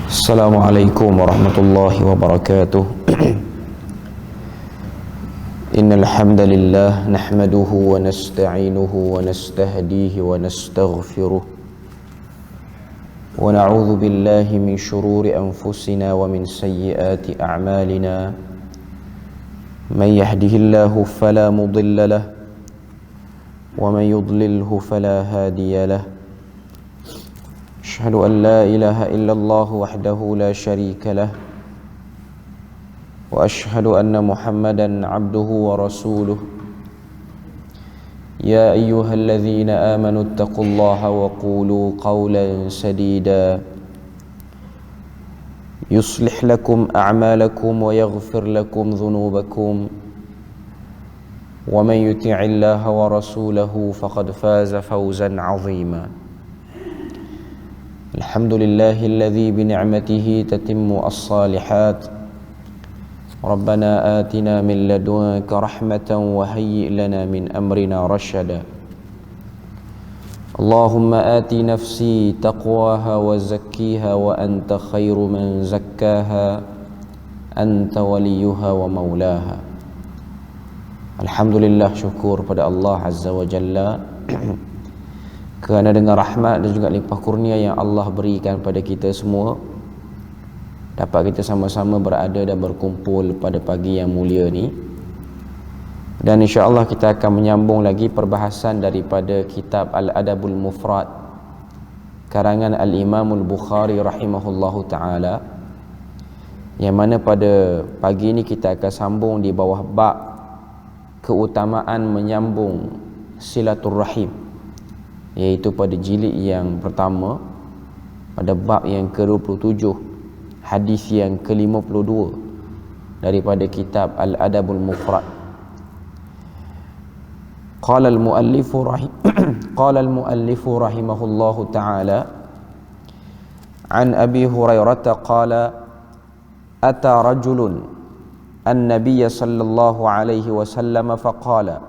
Assalamualaikum warahmatullahi wabarakatuh. Innal hamdalillah nahmaduhu wa nasta'inuhu wa nastahdihi wa nastaghfiruh wa na'udzu billahi min shururi anfusina wa min sayyiati a'malina. Man yahdihillahu fala mudilla lahu wa man yudlilhu fala hadiya lahu. أشهد أن لا إله إلا الله وحده لا شريك له وأشهد أن محمدا عبده ورسوله. يا أيها الذين آمنوا اتقوا الله وقولوا قولا سديدا يصلح لكم أعمالكم ويغفر لكم ذنوبكم ومن يطع الله ورسوله فقد فاز فوزا عظيما. الحمد لله الذي بنعمته تتم الصالحات. ربنا آتنا من لدنك رحمة وهيئ لنا من أمرنا رشدا. اللهم آت نفسي تقواها وزكيها وأنت خير من زكاها أنت وليها ومولاها. Alhamdulillah, syukur pada Allah Azza wa Jalla kerana dengan rahmat dan juga limpah kurnia yang Allah berikan pada kita semua, dapat kita sama-sama berada dan berkumpul pada pagi yang mulia ni. Dan insya-Allah kita akan menyambung lagi perbahasan daripada kitab Al-Adabul Mufrad karangan Al-Imam Al-Bukhari rahimahullahu ta'ala, yang mana pada pagi ini kita akan sambung di bawah bab keutamaan menyambung silaturrahim, iaitu pada jilid yang pertama pada bab yang ke-27, hadis yang ke-52 daripada kitab Al-Adabul Mufrad. Qala al-muallifu rahimahullahu ta'ala an Abi Hurairah qala ata rajulun an-nabiy sallallahu alaihi wasallam faqala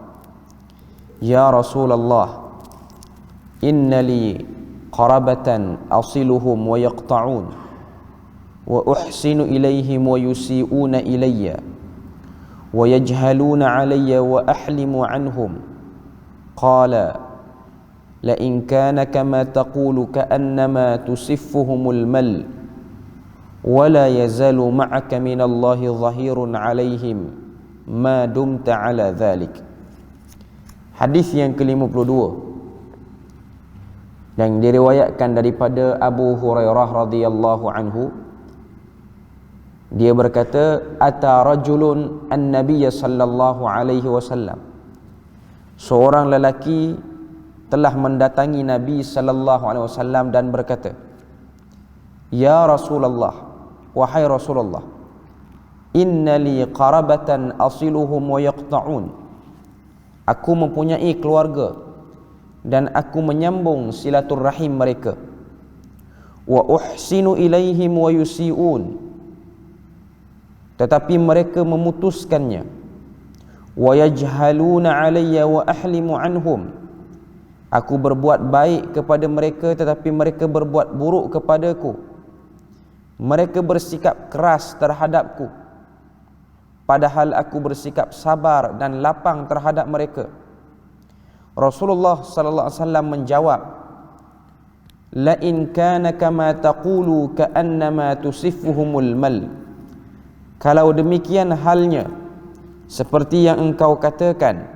ya Rasulullah inna li qarabatan asiluhum wa yaqta'un wa uhsinu ilayhim wa yusi'una ilayya wa yajhaluna alayya wa ahlimu anhum. Qala la in kana kama taqulu ka'annama tusiffuhumul mal wa la yazalu ma'aka minallahi dhahirun alayhim ma dumta ala dhalik. Hadis yang ke-52 yang diriwayatkan daripada Abu Hurairah radhiyallahu anhu. Dia berkata, ata rajulun an-nabiy sallallahu alaihi wasallam, seorang lelaki telah mendatangi Nabi sallallahu alaihi wasallam dan berkata, ya Rasulullah, wahai Rasulullah, inna li qarabatan asiluhum wa yaqta'un, aku mempunyai keluarga dan aku menyambung silaturrahim mereka. Wa uhsinu ilaihim wa yusi'un, tetapi mereka memutuskannya. Wa yajhaluna alayya wa ahlimu anhum, aku berbuat baik kepada mereka tetapi mereka berbuat buruk kepadaku. Mereka bersikap keras terhadapku, padahal aku bersikap sabar dan lapang terhadap mereka. Rasulullah sallallahu alaihi wasallam menjawab, la in kana kama taqulu ka'annama tusiffuhumul mal, kalau demikian halnya seperti yang engkau katakan,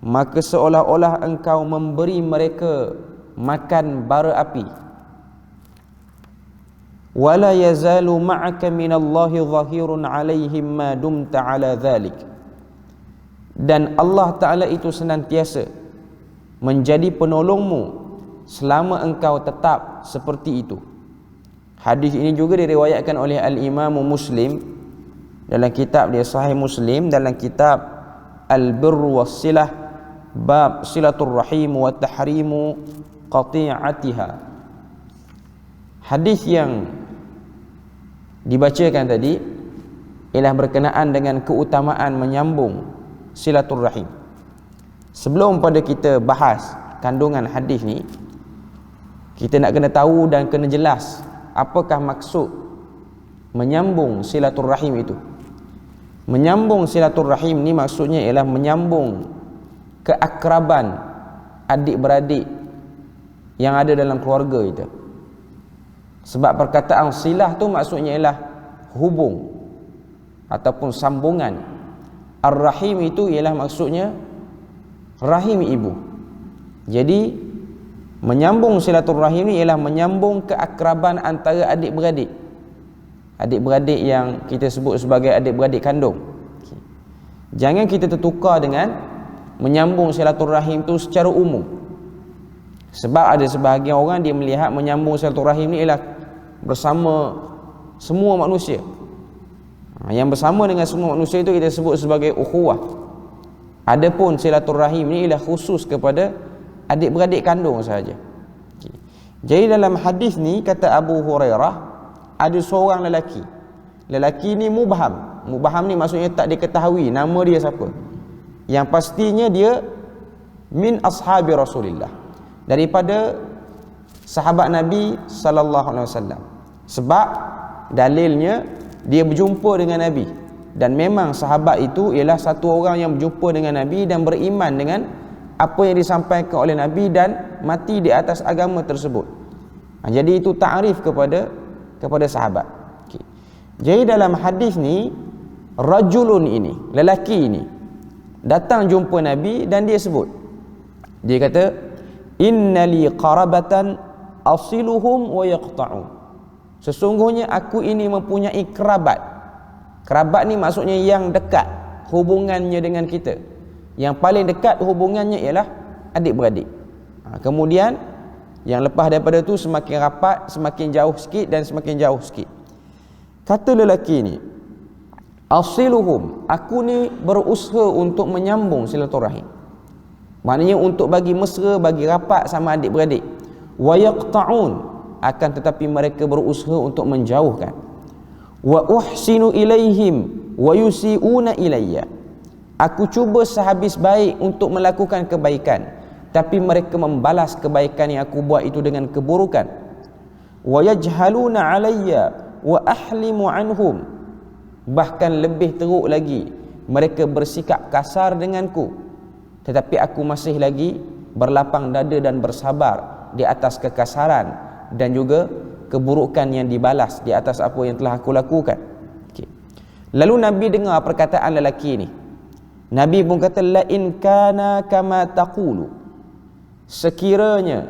maka seolah-olah engkau memberi mereka makan bara api. Wala yazalu ma'aka minallahi dhahirun alaihim ma dumta ala dhalik, dan Allah Ta'ala itu senantiasa menjadi penolongmu selama engkau tetap seperti itu. Hadis ini juga diriwayatkan oleh Al-Imam Muslim dalam kitab dia Sahih Muslim, dalam kitab Al-Birru was-Silah, bab silaturrahim wa tahrimu qati'atiha. Hadis yang dibacakan tadi ialah berkenaan dengan keutamaan menyambung silaturrahim. Sebelum pada kita bahas kandungan hadis ni, kita nak kena tahu dan kena jelas apakah maksud menyambung silaturrahim itu? Menyambung silaturrahim ni maksudnya ialah menyambung keakraban adik-beradik yang ada dalam keluarga itu. Sebab perkataan silah tu maksudnya ialah hubung ataupun sambungan. Ar-rahim itu ialah maksudnya rahim ibu. Jadi menyambung silaturrahim ni ialah menyambung keakraban antara adik-beradik. Adik-beradik yang kita sebut sebagai adik-beradik kandung. Jangan kita tertukar dengan menyambung silaturrahim tu secara umum. Sebab ada sebahagian orang dia melihat menyambung silaturrahim ni ialah bersama semua manusia. Yang bersama dengan semua manusia itu kita sebut sebagai ukhuwah. Adapun silaturrahim ni ialah khusus kepada adik-beradik kandung sahaja. Jadi dalam hadis ni kata Abu Hurairah, ada seorang lelaki. Lelaki ni mubham. Mubham ni maksudnya tak diketahui nama dia siapa. Yang pastinya dia min ashabi Rasulillah, daripada sahabat Nabi sallallahu alaihi wasallam. Sebab dalilnya dia berjumpa dengan Nabi, dan memang sahabat itu ialah satu orang yang berjumpa dengan Nabi dan beriman dengan apa yang disampaikan oleh Nabi dan mati di atas agama tersebut. Jadi itu ta'rif kepada sahabat. Okay. Jadi dalam hadis ni, rajulun ini, lelaki ini datang jumpa Nabi dan dia sebut, dia kata, innali qarabatan asiluhum wa yaqta'un. Sesungguhnya aku ini mempunyai kerabat. Kerabat ni maksudnya yang dekat hubungannya dengan kita. Yang paling dekat hubungannya ialah adik-beradik. Kemudian yang lepas daripada tu semakin rapat, semakin jauh sikit dan semakin jauh sikit. Kata lelaki ni, asiluhum, aku ni berusaha untuk menyambung silaturahim. Maknanya untuk bagi mesra, bagi rapat sama adik-beradik. Wa yaqta'un, akan tetapi mereka berusaha untuk menjauhkan. Wa uhsinu ilaihim wa yusi'una ilayya, aku cuba sehabis baik untuk melakukan kebaikan, tapi mereka membalas kebaikan yang aku buat itu dengan keburukan. Wa yajhaluna alayya wa ahlimu anhum, bahkan lebih teruk lagi, mereka bersikap kasar denganku, tetapi aku masih lagi berlapang dada dan bersabar di atas kekasaran dan juga keburukan yang dibalas di atas apa yang telah aku lakukan. Okay. Lalu Nabi dengar perkataan lelaki ini. Nabi pun kata, la in kana kama taqulu, sekiranya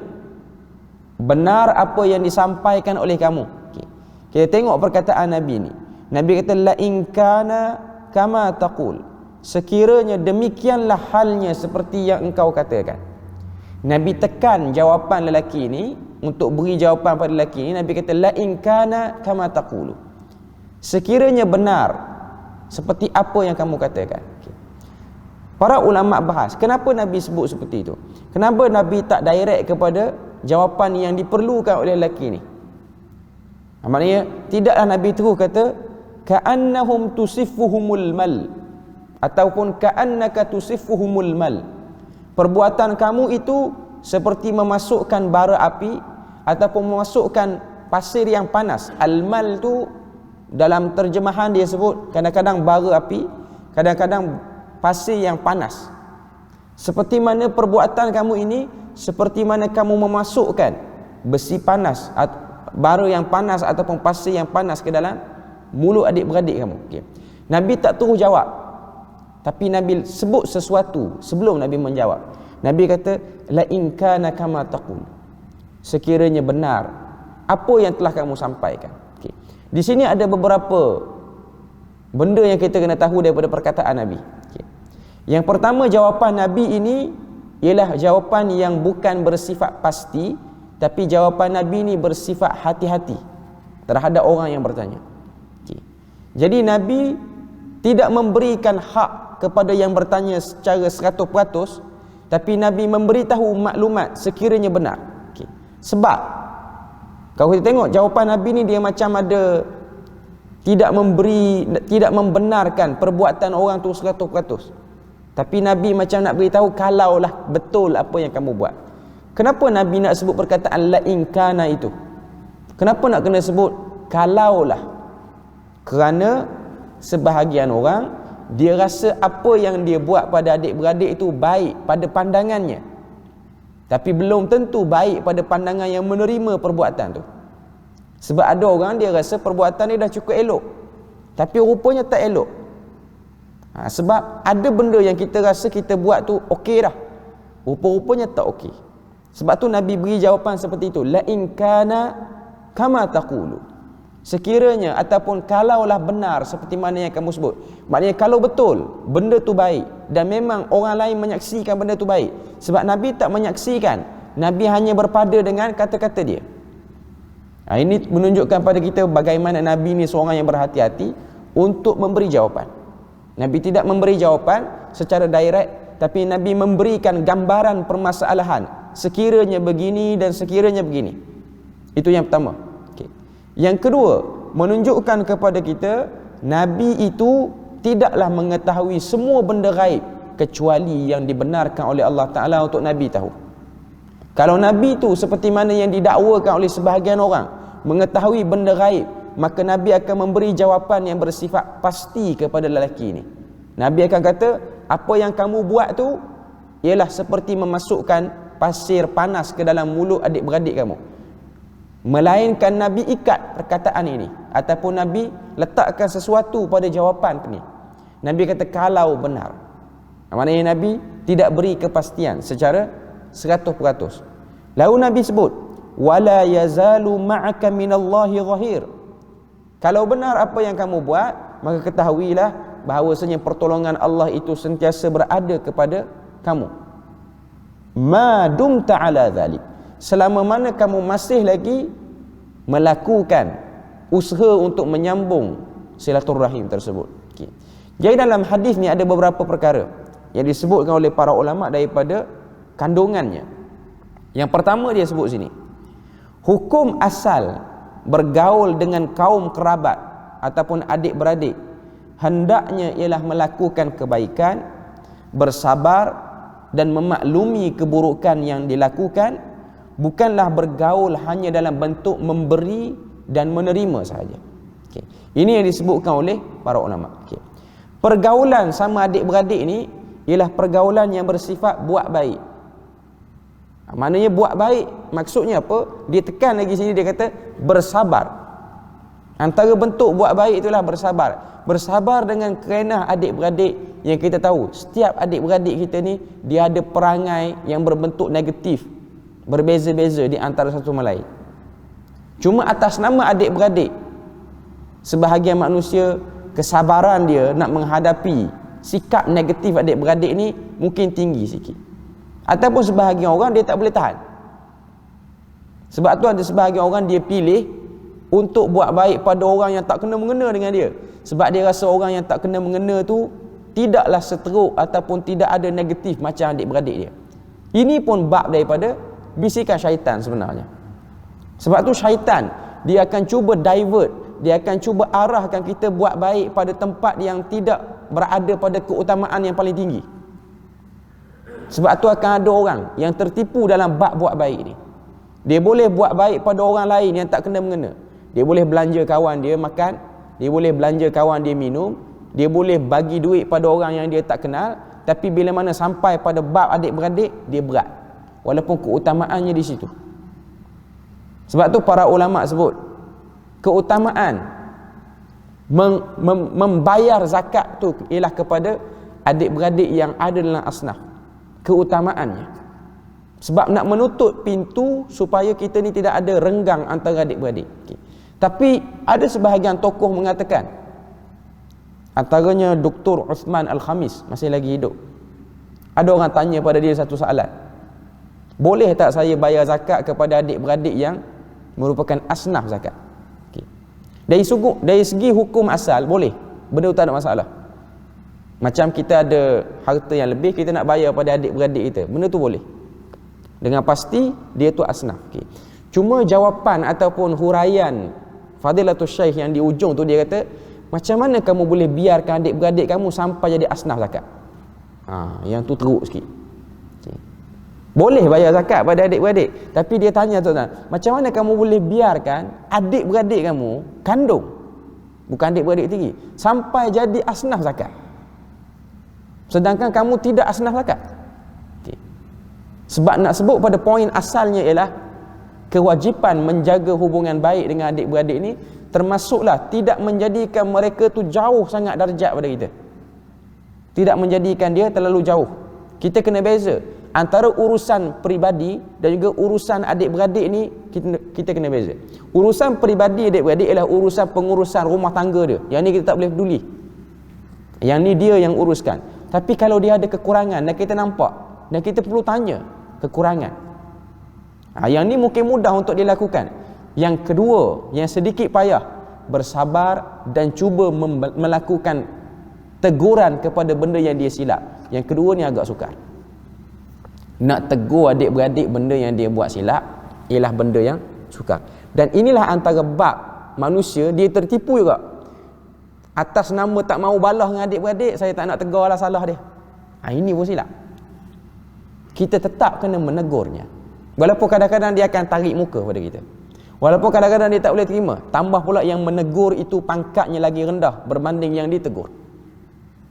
benar apa yang disampaikan oleh kamu. Okay. Kita tengok perkataan Nabi ni. Nabi kata, la in kana kama taqul, sekiranya demikianlah halnya seperti yang engkau katakan. Nabi tekan jawapan lelaki ini. Untuk beri jawapan pada lelaki ini, Nabi kata, la in kana kama taqulu, sekiranya benar seperti apa yang kamu katakan. Okay. Para ulama bahas, kenapa Nabi sebut seperti itu? Kenapa Nabi tak direct kepada jawapan yang diperlukan oleh lelaki ini? Maknanya tidaklah Nabi terus kata ka'annahum tusifuhumul mal, ataupun ka'annaka tusifuhumul mal, perbuatan kamu itu seperti memasukkan bara api ataupun memasukkan pasir yang panas. Al-mal tu dalam terjemahan dia sebut kadang-kadang bara api, kadang-kadang pasir yang panas. Seperti mana perbuatan kamu ini, seperti mana kamu memasukkan besi panas, bara yang panas ataupun pasir yang panas ke dalam mulut adik-beradik kamu. Okay. Nabi tak terus jawab, tapi Nabi sebut sesuatu sebelum Nabi menjawab. Nabi kata, la in kana kama taqul, sekiranya benar apa yang telah kamu sampaikan. Okay. Di sini ada beberapa benda yang kita kena tahu daripada perkataan Nabi. Okay. Yang pertama, jawapan Nabi ini ialah jawapan yang bukan bersifat pasti, tapi jawapan Nabi ini bersifat hati-hati terhadap orang yang bertanya. Okay. Jadi Nabi tidak memberikan hak kepada yang bertanya secara 100%, tapi Nabi memberitahu maklumat sekiranya benar. Okay. Sebab kalau kita tengok jawapan Nabi ni, dia macam ada tidak membenarkan perbuatan orang tu 100%. Tapi Nabi macam nak beritahu kalaulah betul apa yang kamu buat. Kenapa Nabi nak sebut perkataan la in kana itu? Kenapa nak kena sebut kalaulah? Kerana sebahagian orang dia rasa apa yang dia buat pada adik-beradik itu baik pada pandangannya, tapi belum tentu baik pada pandangan yang menerima perbuatan tu. Sebab ada orang dia rasa perbuatan dia dah cukup elok, tapi rupanya tak elok. Sebab ada benda yang kita rasa kita buat tu okey dah, rupa-rupanya tak okey. Sebab tu Nabi beri jawapan seperti itu, la in kana kama taqulu. Sekiranya ataupun kalaulah benar seperti mana yang kamu sebut. Maknanya kalau betul benda tu baik dan memang orang lain menyaksikan benda tu baik. Sebab Nabi tak menyaksikan, Nabi hanya berpada dengan kata-kata dia. Ini menunjukkan pada kita bagaimana Nabi ni seorang yang berhati-hati untuk memberi jawapan. Nabi tidak memberi jawapan secara direct, tapi Nabi memberikan gambaran permasalahan. Sekiranya begini dan sekiranya begini. Itu yang pertama. Yang kedua, menunjukkan kepada kita Nabi itu tidaklah mengetahui semua benda gaib kecuali yang dibenarkan oleh Allah Ta'ala untuk Nabi tahu. Kalau Nabi itu seperti mana yang didakwakan oleh sebahagian orang mengetahui benda gaib, maka Nabi akan memberi jawapan yang bersifat pasti kepada lelaki ini. Nabi akan kata, apa yang kamu buat tu ialah seperti memasukkan pasir panas ke dalam mulut adik-beradik kamu. Melainkan Nabi ikat perkataan ini, ataupun Nabi letakkan sesuatu pada jawapan ini. Nabi kata kalau benar. Maknanya Nabi tidak beri kepastian secara 100%. Lalu Nabi sebut wala yazalu ma'aka minallahi zahir. Kalau benar apa yang kamu buat, maka ketahuilah bahawasanya pertolongan Allah itu sentiasa berada kepada kamu. Ma dumta ala zalik. Selama mana kamu masih lagi melakukan usaha untuk menyambung silaturahim tersebut. Jadi dalam hadis ni ada beberapa perkara yang disebutkan oleh para ulama daripada kandungannya. Yang pertama dia sebut sini, hukum asal bergaul dengan kaum kerabat ataupun adik-beradik hendaknya ialah melakukan kebaikan, bersabar dan memaklumi keburukan yang dilakukan, bukanlah bergaul hanya dalam bentuk memberi dan menerima sahaja. Ini yang disebutkan oleh para ulama. Pergaulan sama adik-beradik ini ialah pergaulan yang bersifat buat baik. Maknanya buat baik maksudnya apa? Dia tekan lagi sini, dia kata bersabar. Antara bentuk buat baik itulah bersabar. Bersabar dengan kerana adik-beradik yang kita tahu setiap adik-beradik kita ni dia ada perangai yang berbentuk negatif, berbeza-beza di antara satu sama lain. Cuma atas nama adik-beradik, sebahagian manusia kesabaran dia nak menghadapi sikap negatif adik-beradik ni mungkin tinggi sikit. Ataupun sebahagian orang dia tak boleh tahan. Sebab tu ada sebahagian orang dia pilih untuk buat baik pada orang yang tak kena mengena dengan dia. Sebab dia rasa orang yang tak kena mengena tu tidaklah seteruk ataupun tidak ada negatif macam adik-beradik dia. Ini pun bab daripada bisikan syaitan sebenarnya. Sebab tu syaitan dia akan cuba divert, dia akan cuba arahkan kita buat baik pada tempat yang tidak berada pada keutamaan yang paling tinggi. Sebab tu akan ada orang yang tertipu dalam bab buat baik ni. Dia boleh buat baik pada orang lain yang tak kena mengena. Dia boleh belanja kawan dia makan, dia boleh belanja kawan dia minum, dia boleh bagi duit pada orang yang dia tak kenal, tapi bila mana sampai pada bab adik-beradik, dia berat. Walaupun keutamaannya di situ. Sebab tu para ulama sebut keutamaan membayar zakat tu ialah kepada adik-beradik yang ada dalam asnaf. Keutamaannya. Sebab nak menutup pintu supaya kita ni tidak ada renggang antara adik-beradik. Tapi ada sebahagian tokoh mengatakan, antaranya Dr. Uthman Al-Khamis masih lagi hidup. Ada orang tanya pada dia satu soalan, boleh tak saya bayar zakat kepada adik-beradik yang merupakan asnaf zakat? Dari segi hukum asal boleh, benda tak ada masalah. Macam kita ada harta yang lebih, kita nak bayar pada adik-beradik kita, benda tu boleh. Dengan pasti dia tu asnaf. Cuma jawapan ataupun huraian Fadilatul Syekh yang di ujung tu, dia kata, macam mana kamu boleh biarkan adik-beradik kamu sampai jadi asnaf zakat? Yang tu teruk sikit. Boleh bayar zakat pada adik-beradik. Tapi dia tanya tuan-tuan, macam mana kamu boleh biarkan adik-beradik kamu kandung, bukan adik-beradik tinggi, sampai jadi asnaf zakat, sedangkan kamu tidak asnaf zakat? Okay. Sebab nak sebut pada poin asalnya ialah kewajipan menjaga hubungan baik dengan adik-beradik ni, termasuklah tidak menjadikan mereka tu jauh sangat darjat pada kita, tidak menjadikan dia terlalu jauh. Kita kena beza antara urusan peribadi dan juga urusan adik-beradik ni, kita kena beza. Urusan peribadi adik-beradik ialah urusan pengurusan rumah tangga dia. Yang ni kita tak boleh peduli. Yang ni dia yang uruskan. Tapi kalau dia ada kekurangan dan kita nampak dan kita perlu tanya kekurangan, yang ni mungkin mudah untuk dilakukan. Yang kedua, yang sedikit payah, bersabar dan cuba melakukan teguran kepada benda yang dia silap. Yang kedua ni agak sukar. Nak tegur adik-beradik benda yang dia buat silap ialah benda yang sukar. Dan inilah antara bab manusia dia tertipu juga. Atas nama tak mau balas dengan adik-beradik, saya tak nak tegur lah salah dia. Ini pun silap. Kita tetap kena menegurnya. Walaupun kadang-kadang dia akan tarik muka pada kita, walaupun kadang-kadang dia tak boleh terima. Tambah pula yang menegur itu pangkatnya lagi rendah berbanding yang ditegur.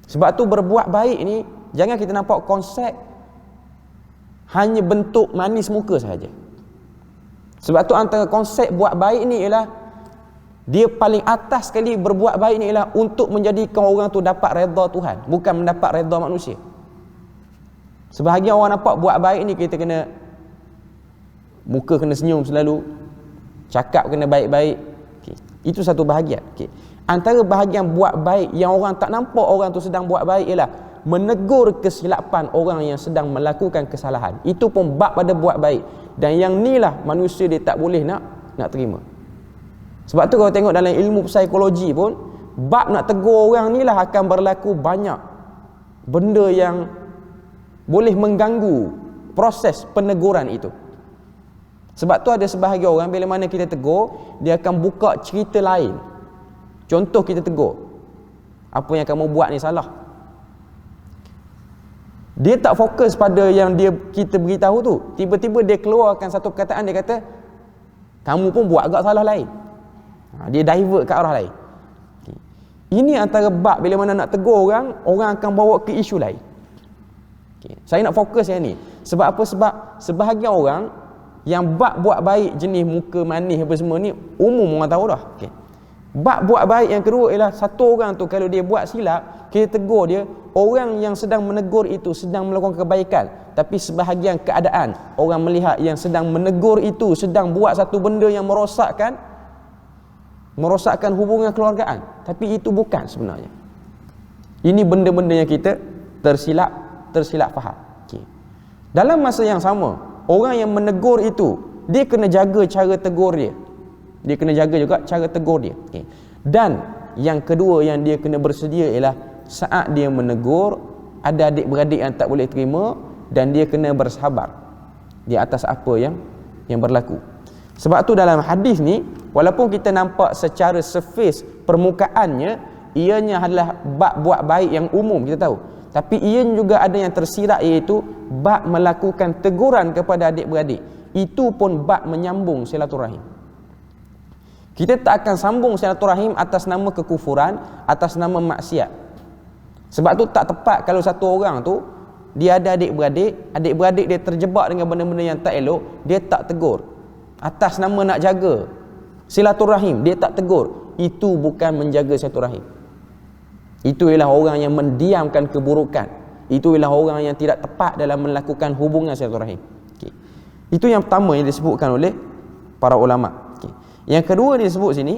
Sebab tu berbuat baik ni, jangan kita nampak konsep hanya bentuk manis muka sahaja. Sebab tu antara konsep buat baik ni ialah, dia paling atas sekali berbuat baik ni ialah untuk menjadikan orang tu dapat redha Tuhan, bukan mendapat redha manusia. Sebahagian orang nampak buat baik ni kita kena, muka kena senyum selalu, cakap kena baik-baik. Okay. Itu satu bahagian. Okay. Antara bahagian buat baik yang orang tak nampak orang tu sedang buat baik ialah menegur kesilapan orang yang sedang melakukan kesalahan. Itu pun bab pada buat baik. Dan yang ni lah manusia dia tak boleh nak terima. Sebab tu kalau tengok dalam ilmu psikologi pun, bab nak tegur orang ni lah akan berlaku banyak benda yang boleh mengganggu proses peneguran itu. Sebab tu ada sebahagian orang bila mana kita tegur, dia akan buka cerita lain. Contoh kita tegur, apa yang kamu buat ni salah. Dia tak fokus pada yang kita beritahu tu. Tiba-tiba dia keluarkan satu perkataan, dia kata kamu pun buat agak salah lain. Dia divert ke arah lain. Ini antara bab bila mana nak tegur orang akan bawa ke isu lain. Saya nak fokus yang ni. Sebab apa? Sebab sebahagian orang yang bab buat baik jenis muka manis apa semua ni umum orang tahu dah. Bab buat baik yang kedua ialah satu orang tu kalau dia buat silap, kita tegur dia, orang yang sedang menegur itu sedang melakukan kebaikan, tapi sebahagian keadaan orang melihat yang sedang menegur itu sedang buat satu benda yang merosakkan hubungan keluargaan, tapi itu bukan sebenarnya. Ini benda-benda yang kita tersilap faham. Dalam masa yang sama, orang yang menegur itu, dia kena jaga cara tegur dia. Dia kena jaga juga cara tegur dia. Dan yang kedua yang dia kena bersedia ialah saat dia menegur, ada adik-beradik yang tak boleh terima, dan dia kena bersabar di atas apa yang berlaku. Sebab tu dalam hadis ni, walaupun kita nampak secara surface permukaannya ianya adalah bab buat baik yang umum kita tahu, tapi ianya juga ada yang tersirat, iaitu bab melakukan teguran kepada adik-beradik. Itu pun bab menyambung silaturahim. Kita tak akan sambung silaturahim atas nama kekufuran, atas nama maksiat. Sebab tu tak tepat kalau satu orang tu dia ada adik-beradik dia terjebak dengan benda-benda yang tak elok, dia tak tegur. Atas nama nak jaga silaturahim, dia tak tegur. Itu bukan menjaga silaturahim. Itu ialah orang yang mendiamkan keburukan. Itu ialah orang yang tidak tepat dalam melakukan hubungan silaturahim. Itu yang pertama yang disebutkan oleh para ulama. Yang kedua disebut sini,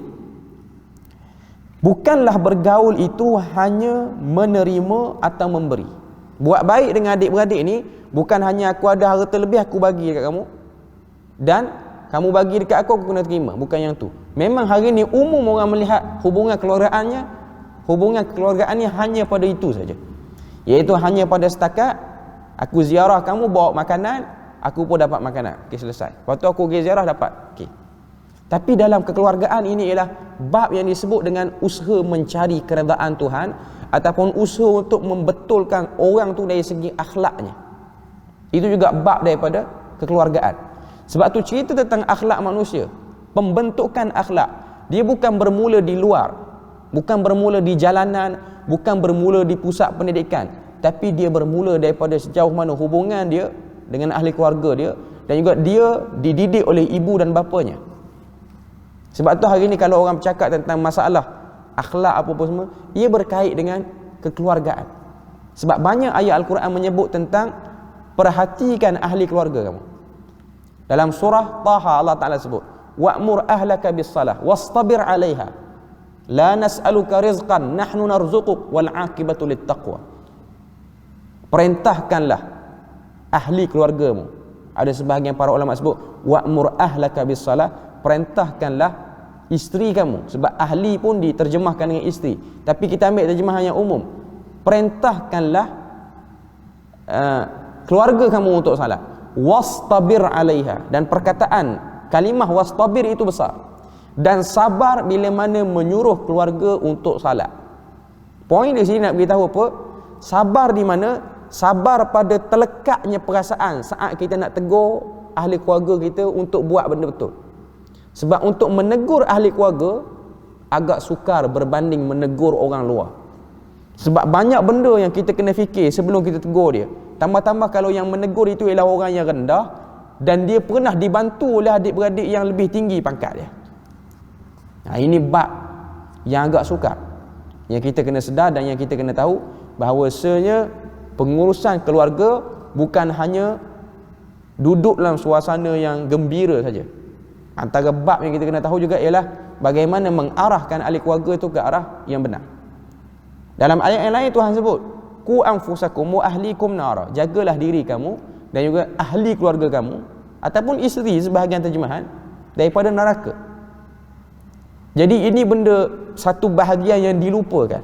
bukanlah bergaul itu hanya menerima atau memberi. Buat baik dengan adik-beradik ni bukan hanya aku ada harta lebih aku bagi dekat kamu, dan kamu bagi dekat aku kena terima. Bukan yang tu. Memang hari ni umum orang melihat hubungan keluargaannya hanya pada itu saja. Iaitu hanya pada setakat aku ziarah kamu bawa makanan, aku pun dapat makanan. Okey, selesai. Lepas tu aku pergi ziarah dapat. Okey. Tapi dalam kekeluargaan ini ialah bab yang disebut dengan usaha mencari keredaan Tuhan, ataupun usaha untuk membetulkan orang tu dari segi akhlaknya. Itu juga bab daripada kekeluargaan. Sebab tu cerita tentang akhlak manusia, pembentukan akhlak, dia bukan bermula di luar, bukan bermula di jalanan, bukan bermula di pusat pendidikan, tapi dia bermula daripada sejauh mana hubungan dia dengan ahli keluarga dia, dan juga dia dididik oleh ibu dan bapanya. Sebab tu hari ni kalau orang bercakap tentang masalah akhlak apa-apa semua, ia berkait dengan kekeluargaan. Sebab banyak ayat Al-Quran menyebut tentang perhatikan ahli keluarga kamu. Dalam surah Taha Allah Ta'ala sebut, wa'mur ahlaka bis-salah wastabir 'alaiha la nas'aluka rizqan nahnu narzuquk wal 'aqibatu lit-taqwa. Perintahkanlah ahli keluargamu. Ada sebahagian para ulama sebut wa'mur ahlaka bis-salah, perintahkanlah isteri kamu, sebab ahli pun diterjemahkan dengan isteri, tapi kita ambil terjemahan yang umum. Perintahkanlah keluarga kamu untuk salat, wastabir 'alaiha, dan perkataan kalimah wastabir itu besar, dan sabar bila mana menyuruh keluarga untuk salat. Poin di sini nak beritahu apa? Sabar di mana? Sabar pada terlekatnya perasaan saat kita nak tegur ahli keluarga kita untuk buat benda betul. Sebab untuk menegur ahli keluarga agak sukar berbanding menegur orang luar. Sebab banyak benda yang kita kena fikir sebelum kita tegur dia. Tambah-tambah kalau yang menegur itu ialah orang yang rendah dan dia pernah dibantu oleh adik-beradik yang lebih tinggi pangkat dia. Nah, ini bab yang agak sukar, yang kita kena sedar dan yang kita kena tahu bahawasanya pengurusan keluarga bukan hanya duduk dalam suasana yang gembira saja. Antara bab yang kita kena tahu juga ialah bagaimana mengarahkan ahli keluarga itu ke arah yang benar. Dalam ayat yang lain Tuhan sebut, ku anfusakum wa ahlikum nara, jagalah diri kamu dan juga ahli keluarga kamu ataupun isteri sebahagian terjemahan daripada neraka. Jadi ini benda satu bahagian yang dilupakan.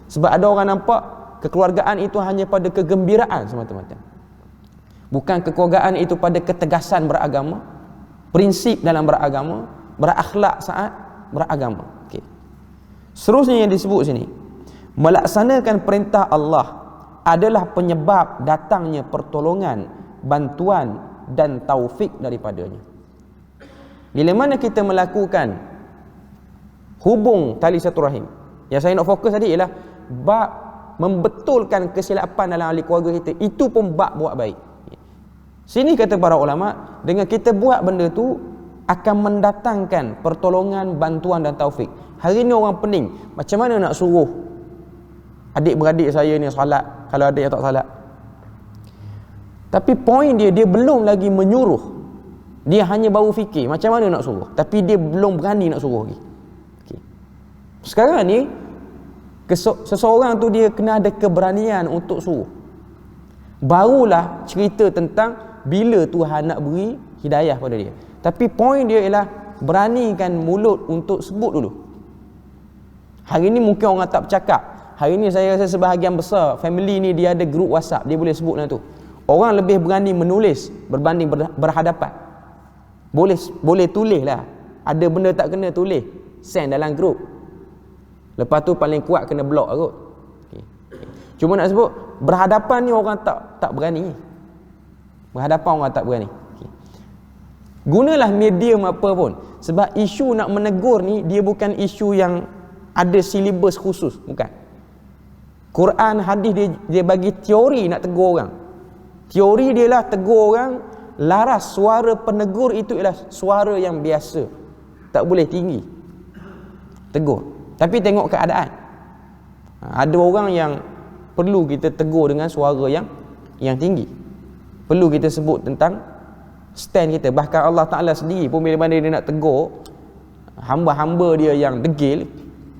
Sebab ada orang nampak kekeluargaan itu hanya pada kegembiraan semata-mata. Bukan kekeluargaan itu pada ketegasan beragama, prinsip dalam beragama, berakhlak saat beragama. Okey. Seterusnya yang disebut sini, melaksanakan perintah Allah adalah penyebab datangnya pertolongan, bantuan dan taufik daripadanya. Bila mana kita melakukan hubung tali silaturahim, yang saya nak fokus tadi ialah bab membetulkan kesilapan dalam ahli keluarga kita, itu pun bab buat baik. Sini kata para ulama, dengan kita buat benda tu akan mendatangkan pertolongan, bantuan dan taufik. Hari ni orang pening, macam mana nak suruh adik-beradik saya ni salat kalau ada yang tak salat. Tapi poin dia belum lagi menyuruh. Dia hanya baru fikir macam mana nak suruh, tapi dia belum berani nak suruh lagi. Okay. Sekarang ni seseorang tu dia kena ada keberanian untuk suruh. Barulah cerita tentang bila Tuhan nak beri hidayah pada dia. Tapi poin dia ialah beranikan mulut untuk sebut dulu. Hari ni mungkin orang tak bercakap. Hari ni saya rasa sebahagian besar family ni dia ada grup WhatsApp, dia boleh sebut dalam tu. Orang lebih berani menulis berbanding berhadapan. Boleh tulis lah. Ada benda tak kena tulis, send dalam grup. Lepas tu paling kuat kena block kot. Okay. Cuma nak sebut berhadapan ni orang tak berani. Berhadapan orang tak berani. Okay. Gunalah medium apa pun. Sebab isu nak menegur ni dia bukan isu yang ada silibus khusus, bukan. Quran, hadis dia bagi teori nak tegur orang. Teori dia lah tegur orang, laras suara penegur itu ialah suara yang biasa, tak boleh tinggi. Tegur. Tapi tengok keadaan. Ada orang yang perlu kita tegur dengan suara yang tinggi. Perlu kita sebut tentang stand kita. Bahkan Allah Ta'ala sendiri pun bila mana dia nak tegur hamba-hamba dia yang degil,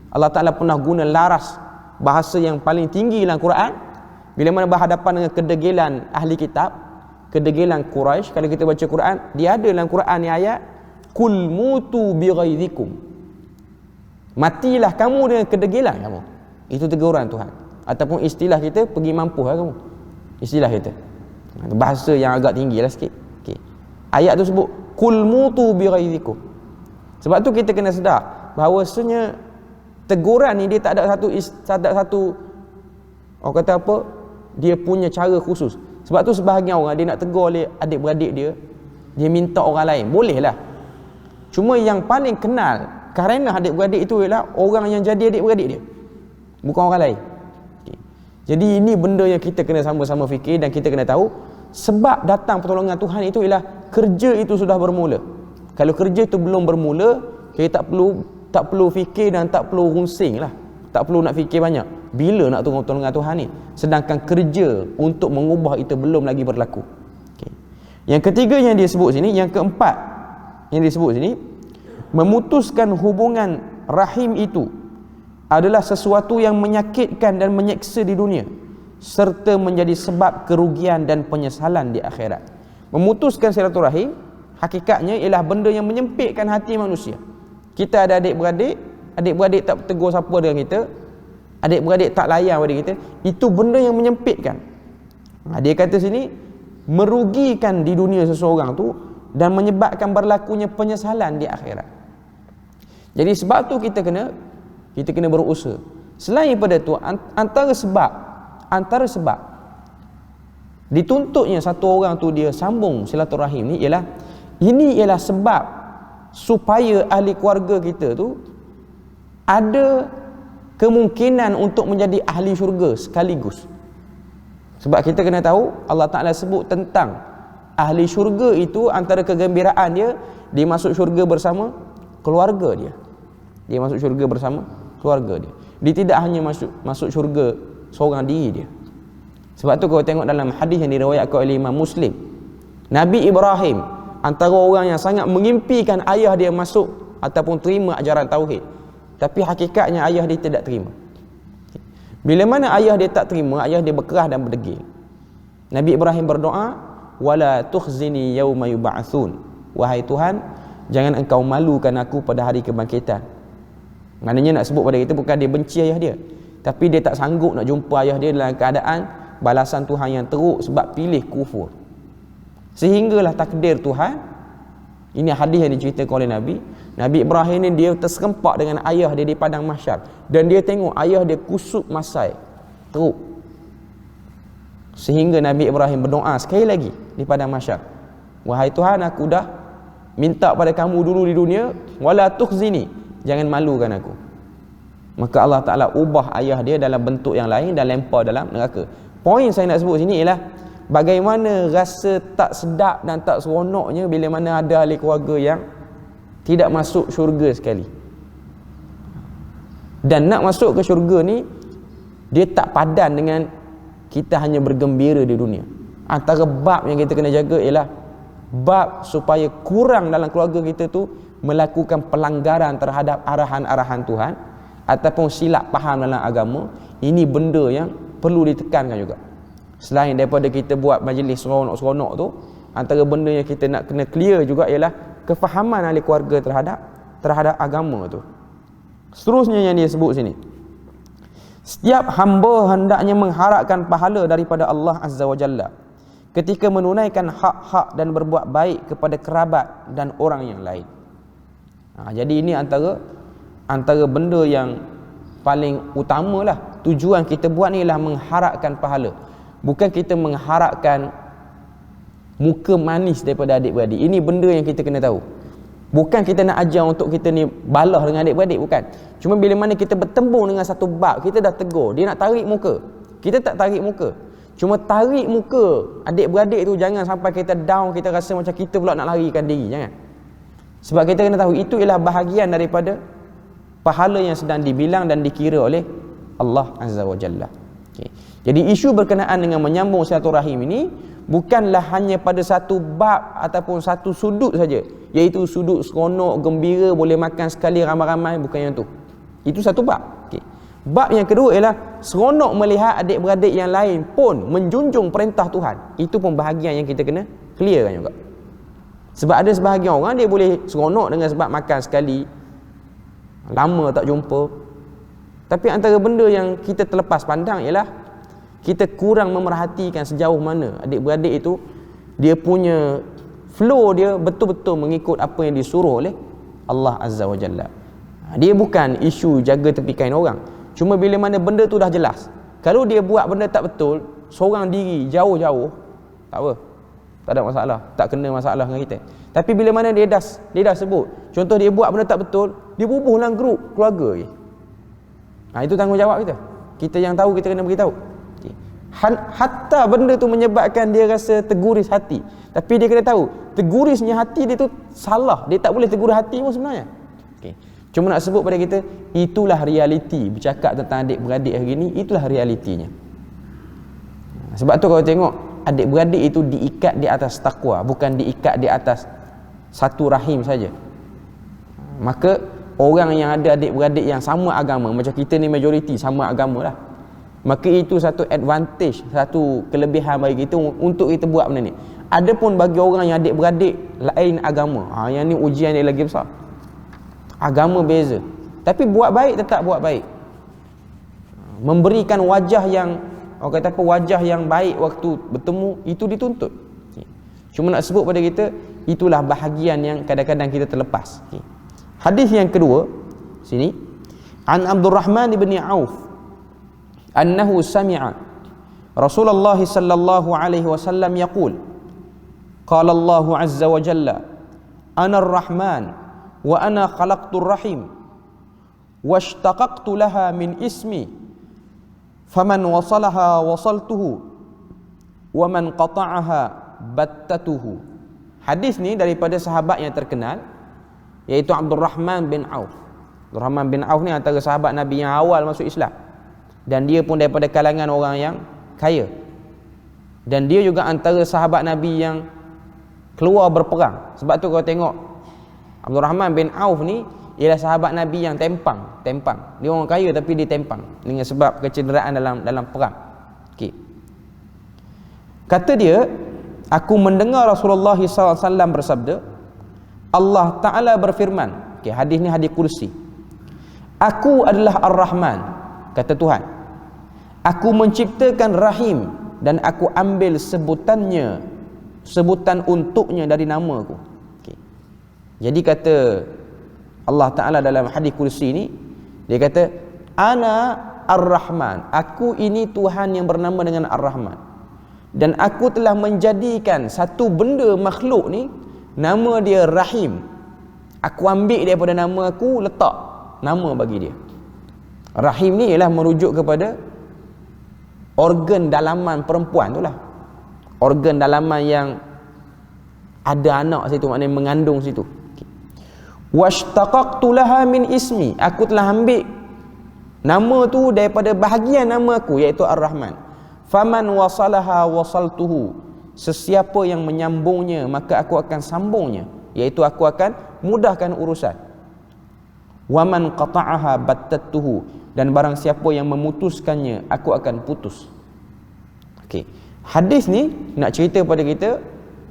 Allah Ta'ala pernah guna laras bahasa yang paling tinggi dalam Quran. Bila mana berhadapan dengan kedegilan ahli kitab, kedegilan Quraisy, kalau kita baca Quran, dia ada dalam Quran ni ayat kul mutu bighairikum, matilah kamu dengan kedegilan kamu. Itu teguran Tuhan. Ataupun istilah kita, pergi mampu lah kamu. Istilah kita. Bahasa yang agak tinggi lah sikit. Okay. Ayat tu sebut kul mutu bighairikum. Sebab tu kita kena sedar bahawasanya teguran ni dia tak ada satu orang kata apa, dia punya cara khusus. Sebab tu sebahagian orang dia nak tegur oleh adik-beradik dia, dia minta orang lain, boleh lah. Cuma yang paling kenal kerana adik-beradik itu ialah orang yang jadi adik-beradik dia, bukan orang lain. Okay. Jadi ini benda yang kita kena sama-sama fikir dan kita kena tahu sebab datang pertolongan Tuhan itu ialah kerja itu sudah bermula. Kalau kerja itu belum bermula, kita tak perlu fikir dan tak perlu runsing lah, tak perlu nak fikir banyak bila nak tunggu pertolongan Tuhan ni, sedangkan kerja untuk mengubah itu belum lagi berlaku. Okay. Yang ketiga yang dia sebut sini, yang keempat yang disebut sini, memutuskan hubungan rahim itu adalah sesuatu yang menyakitkan dan menyeksa di dunia serta menjadi sebab kerugian dan penyesalan di akhirat. Memutuskan silaturahim hakikatnya ialah benda yang menyempitkan hati manusia. Kita ada adik-beradik, adik-beradik tak tegur siapa dengan kita, adik-beradik tak layan pada kita, itu benda yang menyempitkan. Dia kata sini merugikan di dunia seseorang tu dan menyebabkan berlakunya penyesalan di akhirat. Jadi sebab tu kita kena berusaha. Selain daripada tu, antara sebab dituntutnya satu orang tu dia sambung silaturahim ni ialah sebab supaya ahli keluarga kita tu ada kemungkinan untuk menjadi ahli syurga sekaligus. Sebab kita kena tahu Allah Ta'ala sebut tentang ahli syurga itu, antara kegembiraan dia masuk syurga bersama keluarga dia. Dia masuk syurga bersama keluarga dia. Dia tidak hanya masuk syurga seorang diri dia. Sebab tu kalau tengok dalam hadis yang diriwayatkan oleh Imam Muslim, Nabi Ibrahim antara orang yang sangat mengimpikan ayah dia masuk ataupun terima ajaran tauhid, tapi hakikatnya ayah dia tidak terima. Bila mana ayah dia tak terima, ayah dia berkerah dan berdegil. Nabi Ibrahim berdoa, wala tukhzini yauma yub'atsun, wahai Tuhan, jangan engkau malukan aku pada hari kebangkitan. Maknanya nak sebut pada kita bukan dia benci ayah dia, tapi dia tak sanggup nak jumpa ayah dia dalam keadaan balasan Tuhan yang teruk sebab pilih kufur. Sehinggalah takdir Tuhan, ini hadis yang diceritakan oleh Nabi Ibrahim ni, dia terserempak dengan ayah dia di padang mahsyar dan dia tengok ayah dia kusut masai teruk, sehingga Nabi Ibrahim berdoa sekali lagi di padang mahsyar, wahai Tuhan, aku dah minta pada kamu dulu di dunia, wala tukhzini, jangan malukan aku. Maka Allah Ta'ala ubah ayah dia dalam bentuk yang lain dan lempar dalam neraka. Poin saya nak sebut sini ialah bagaimana rasa tak sedap dan tak seronoknya bila mana ada ahli keluarga yang tidak masuk syurga sekali. Dan nak masuk ke syurga ni, dia tak padan dengan kita hanya bergembira di dunia. Antara bab yang kita kena jaga ialah bab supaya kurang dalam keluarga kita tu melakukan pelanggaran terhadap arahan-arahan Tuhan ataupun silap faham dalam agama. Ini benda yang perlu ditekankan juga. Selain daripada kita buat majlis seronok-seronok tu, antara benda yang kita nak kena clear juga ialah kefahaman ahli keluarga terhadap agama tu. Seterusnya yang dia sebut sini, setiap hamba hendaknya mengharapkan pahala daripada Allah Azza wa Jalla ketika menunaikan hak-hak dan berbuat baik kepada kerabat dan orang yang lain. Jadi ini antara benda yang paling utamalah. Tujuan kita buat ni ialah mengharapkan pahala, bukan kita mengharapkan muka manis daripada adik-beradik. Ini benda yang kita kena tahu. Bukan kita nak ajar untuk kita ni balah dengan adik-beradik, bukan. Cuma bila mana kita bertembung dengan satu bab, kita dah tegur, dia nak tarik muka, kita tak tarik muka. Cuma tarik muka adik-beradik tu jangan sampai kita down, kita rasa macam kita pula nak larikan diri, jangan. Sebab kita kena tahu itu ialah bahagian daripada pahala yang sedang dibilang dan dikira oleh Allah Azza wa Jalla. Okay. Jadi isu berkenaan dengan menyambung silaturahim ini bukanlah hanya pada satu bab ataupun satu sudut saja, iaitu sudut seronok, gembira, boleh makan sekali ramai-ramai, bukan yang tu. Itu satu bab. Okay. Bab yang kedua ialah seronok melihat adik-beradik yang lain pun menjunjung perintah Tuhan. Itu pun bahagian yang kita kena clearkan juga. Sebab ada sebahagian orang dia boleh seronok dengan sebab makan sekali, lama tak jumpa. Tapi antara benda yang kita terlepas pandang ialah kita kurang memerhatikan sejauh mana adik-beradik itu dia punya flow dia betul-betul mengikut apa yang disuruh oleh Allah Azza wa Jalla. Dia bukan isu jaga tepi kain orang. Cuma bila mana benda tu dah jelas, kalau dia buat benda tak betul seorang diri jauh-jauh, tak apa, tak ada masalah, tak kena masalah dengan kita. Tapi bila mana dia dah sebut, contoh dia buat benda tak betul, dia bubuh dalam grup keluarga. Itu tanggungjawab kita. Kita yang tahu, kita kena beritahu. Hatta benda tu menyebabkan dia rasa terguris hati, tapi dia kena tahu tergurisnya hati dia tu salah, dia tak boleh terguris hati pun sebenarnya. Cuma nak sebut pada kita, itulah realiti. Bercakap tentang adik-beradik hari ni, itulah realitinya. Sebab tu kalau tengok, adik-beradik itu diikat di atas takwa, bukan diikat di atas satu rahim saja. Maka orang yang ada adik-beradik yang sama agama, macam kita ni majoriti sama agama lah, maka itu satu advantage, satu kelebihan bagi kita untuk kita buat benda ni. Adapun bagi orang yang adik-beradik lain agama, yang ni ujian dia lagi besar. Agama beza, tapi buat baik, tetap buat baik. Memberikan wajah yang, orang kata apa, wajah yang baik waktu bertemu, itu dituntut. Cuma nak sebut pada kita, itulah bahagian yang kadang-kadang kita terlepas. Hadis yang kedua sini, an Abdurrahman bin Auf annahu sami'a Rasulullah sallallahu alaihi wasallam yaqul, qala Allah azza wa jalla, ana ar-rahman wa ana khalaqtur rahim washtaqaqtu laha min ismi faman wasalaha wasaltuhu wa man qata'aha battatuhu. Hadis ni daripada sahabat yang terkenal, iaitu Abdurrahman bin Auf. Abdurrahman bin Auf ni antara sahabat Nabi yang awal masuk Islam, dan dia pun daripada kalangan orang yang kaya, dan dia juga antara sahabat Nabi yang keluar berperang. Sebab tu kalau tengok Abdurrahman bin Auf ni ialah sahabat Nabi yang tempang. Dia orang kaya tapi dia tempang dengan sebab kecederaan dalam perang. Kata dia, aku mendengar Rasulullah SAW bersabda, Allah Ta'ala berfirman. Hadis ni hadis kursi. Aku adalah Ar-Rahman, kata Tuhan. Aku menciptakan rahim dan aku ambil sebutan untuknya dari namaku. Jadi kata Allah Ta'ala dalam hadis kursi ni, dia kata, ana Ar-Rahman, aku ini Tuhan yang bernama dengan Ar-Rahman, dan aku telah menjadikan satu benda makhluk ni nama dia Rahim. Aku ambil daripada nama aku, letak nama bagi dia. Rahim ni ialah merujuk kepada organ dalaman perempuan tu lah, organ dalaman yang ada anak situ, maknanya mengandung situ. Washtaqaqtu laha min ismi, aku telah ambil nama tu daripada bahagian nama aku, iaitu Ar-Rahman. Faman wasalaha wasaltuhu, sesiapa yang menyambungnya maka aku akan sambungnya, iaitu aku akan mudahkan urusan. Waman qata'aha battatuhu, dan barang siapa yang memutuskannya aku akan putus. Hadis ni nak cerita pada kita,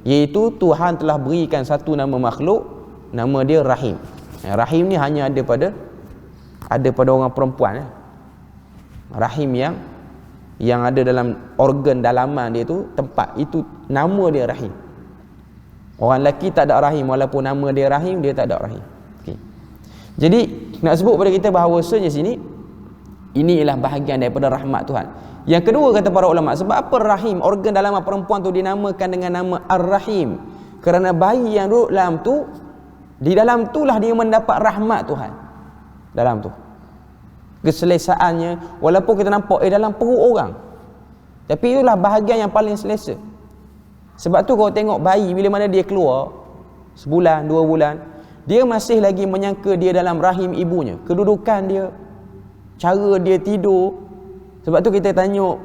iaitu Tuhan telah berikan satu nama makhluk, nama dia Rahim. Rahim ni hanya ada pada orang perempuan. Rahim yang ada dalam organ dalaman dia tu, tempat itu nama dia Rahim. Orang lelaki tak ada rahim, walaupun nama dia Rahim, dia tak ada rahim. Jadi nak sebut pada kita bahawasanya sini, ini ialah bahagian daripada rahmat Tuhan. Yang kedua, kata para ulama, sebab apa rahim, organ dalaman perempuan tu dinamakan dengan nama Ar-Rahim? Kerana bayi yang duduk dalam tu, di dalam tu lah dia mendapat rahmat Tuhan. Dalam tu keselesaannya, walaupun kita nampak dalam perut orang, tapi itulah bahagian yang paling selesa. Sebab tu kalau tengok bayi, bila mana dia keluar sebulan, 2 bulan, dia masih lagi menyangka dia dalam rahim ibunya. Kedudukan dia, cara dia tidur. Sebab tu kita tanya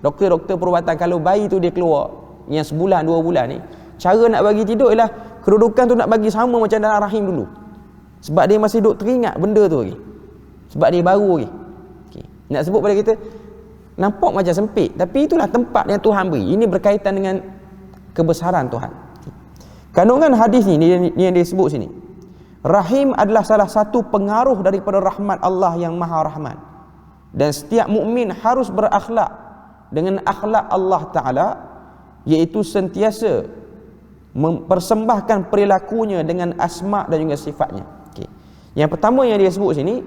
doktor-doktor perubatan, kalau bayi tu dia keluar yang sebulan, 2 bulan ni, cara nak bagi tidur ialah kedudukan tu nak bagi sama macam dalam rahim dulu. Sebab dia masih duk teringat benda tu lagi, sebab dia baru lagi. Nak sebut pada kita, nampak macam sempit, tapi itulah tempat yang Tuhan beri. Ini berkaitan dengan kebesaran Tuhan. Kandungan hadis ni yang dia sebut sini, rahim adalah salah satu pengaruh daripada rahmat Allah yang Maha Rahman, dan setiap mukmin harus berakhlak dengan akhlak Allah Ta'ala, iaitu sentiasa mempersembahkan perilakunya dengan asma' dan juga sifatnya. Yang pertama yang dia sebut sini,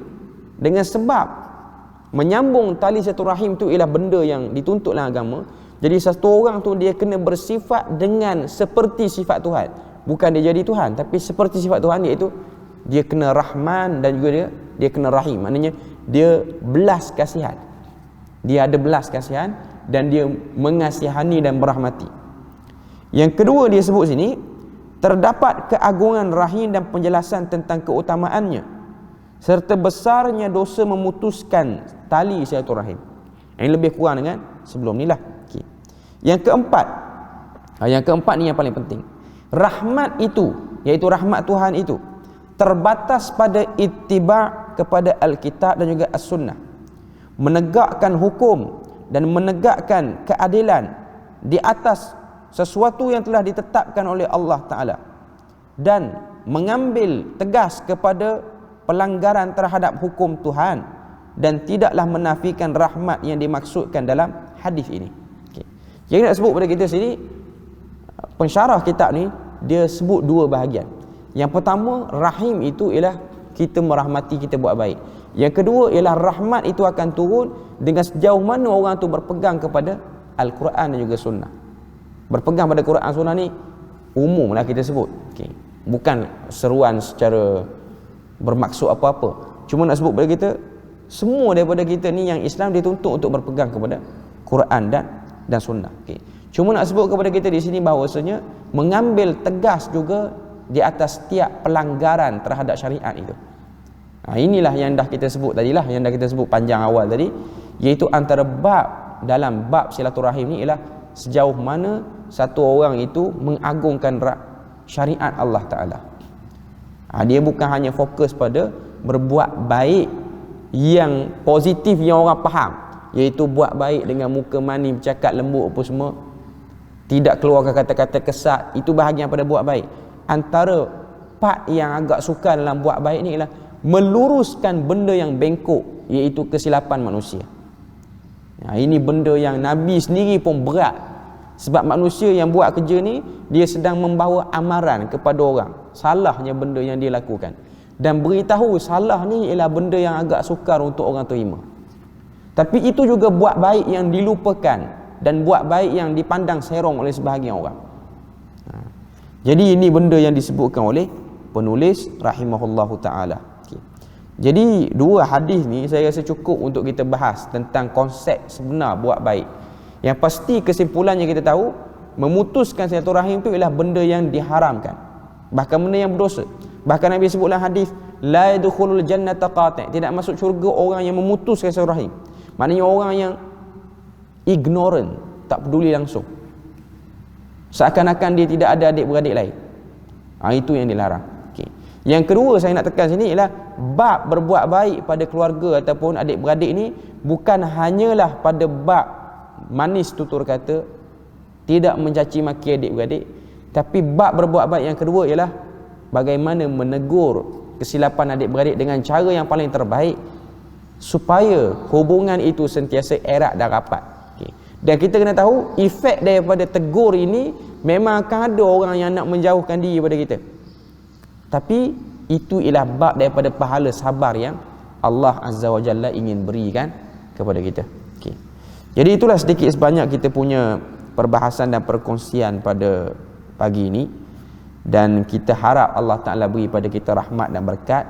dengan sebab menyambung tali satu rahim tu ialah benda yang dituntut dalam agama, Jadi satu orang tu dia kena bersifat dengan seperti sifat Tuhan. Bukan dia jadi Tuhan, tapi seperti sifat Tuhan, iaitu dia kena Rahman dan juga dia kena Rahim. Maknanya dia belas kasihan. Dia ada belas kasihan dan dia mengasihani dan merahmati. Yang kedua dia sebut sini, terdapat keagungan rahim dan penjelasan tentang keutamaannya serta besarnya dosa memutuskan tali silaturahim. Yang lebih kurang dengan sebelum ni lah. Okay. Yang keempat ni yang paling penting. Rahmat itu, iaitu rahmat Tuhan itu, terbatas pada ittiba' kepada Alkitab dan juga As-Sunnah. Menegakkan hukum dan menegakkan keadilan di atas sesuatu yang telah ditetapkan oleh Allah Ta'ala, dan mengambil tegas kepada pelanggaran terhadap hukum Tuhan, dan tidaklah menafikan rahmat yang dimaksudkan dalam hadis ini. Okay. Jadi nak sebut pada kita sini, pensyarah kitab ni dia sebut dua bahagian. Yang pertama, rahim itu ialah kita merahmati, kita buat baik. Yang kedua ialah rahmat itu akan turun dengan sejauh mana orang tu berpegang kepada Al-Quran dan juga Sunnah. Berpegang pada Quran Sunnah ni umum lah kita sebut. Okay. Bukan seruan secara bermaksud apa-apa. Cuma nak sebut pada kita, semua daripada kita ni yang Islam dituntut untuk berpegang kepada Quran dan Sunnah. Okay. Cuma nak sebut kepada kita di sini bahawasanya mengambil tegas juga di atas setiap pelanggaran terhadap syariat itu. Inilah yang dah kita sebut tadilah, yang dah kita sebut panjang awal tadi, iaitu antara bab dalam bab silaturahim ni ialah sejauh mana satu orang itu mengagungkan syariat Allah Ta'ala. Dia bukan hanya fokus pada berbuat baik yang positif yang orang faham, iaitu buat baik dengan muka manis, bercakap lembut apa semua, tidak keluarkan kata-kata kesat. Itu bahagian pada buat baik. Antara part yang agak sukar dalam buat baik ni ialah meluruskan benda yang bengkok, iaitu kesilapan manusia. Ini benda yang Nabi sendiri pun berat. Sebab manusia yang buat kerja ni, dia sedang membawa amaran kepada orang salahnya benda yang dia lakukan, dan beritahu salah ni ialah benda yang agak sukar untuk orang terima. Tapi itu juga buat baik yang dilupakan dan buat baik yang dipandang serong oleh sebahagian orang. Jadi ini benda yang disebutkan oleh penulis rahimahullahu ta'ala. Jadi dua hadis ni saya rasa cukup untuk kita bahas tentang konsep sebenar buat baik. Yang pasti kesimpulannya kita tahu, memutuskan silaturahim itu ialah benda yang diharamkan, bahkan benda yang berdosa. Bahkan Nabi sebut dalam hadis, la yadkhulul jannata qati', tidak masuk syurga orang yang memutuskan silaturahim. Maknanya orang yang ignorant, tak peduli langsung, seakan-akan dia tidak ada adik-beradik lain. Itu yang dilarang. Okay. Yang kedua saya nak tekan sini ialah bab berbuat baik pada keluarga ataupun adik-beradik ni bukan hanyalah pada bab manis tutur kata, tidak mencaci maki adik-beradik, tapi bab berbuat baik yang kedua ialah bagaimana menegur kesilapan adik-beradik dengan cara yang paling terbaik supaya hubungan itu sentiasa erat dan rapat. Okay. Dan kita kena tahu efek daripada tegur ini memang akan ada orang yang nak menjauhkan diri daripada kita, tapi itu ialah bab daripada pahala sabar yang Allah Azza wa Jalla ingin berikan kepada kita. Okay. Jadi itulah sedikit sebanyak kita punya perbahasan dan perkongsian pada pagi ini, dan kita harap Allah Ta'ala beri pada kita rahmat dan berkat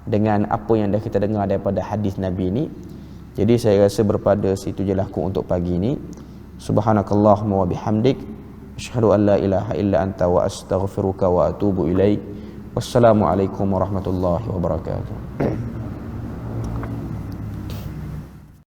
dengan apa yang dah kita dengar daripada hadis Nabi ini. Jadi saya rasa berpada situ je lah untuk pagi ini. Subhanakallahumma wa bihamdik, asyhadu an la ilaha illa anta wa astaghfiruka wa atubu ilaik. Wassalamualaikum warahmatullahi wabarakatuh.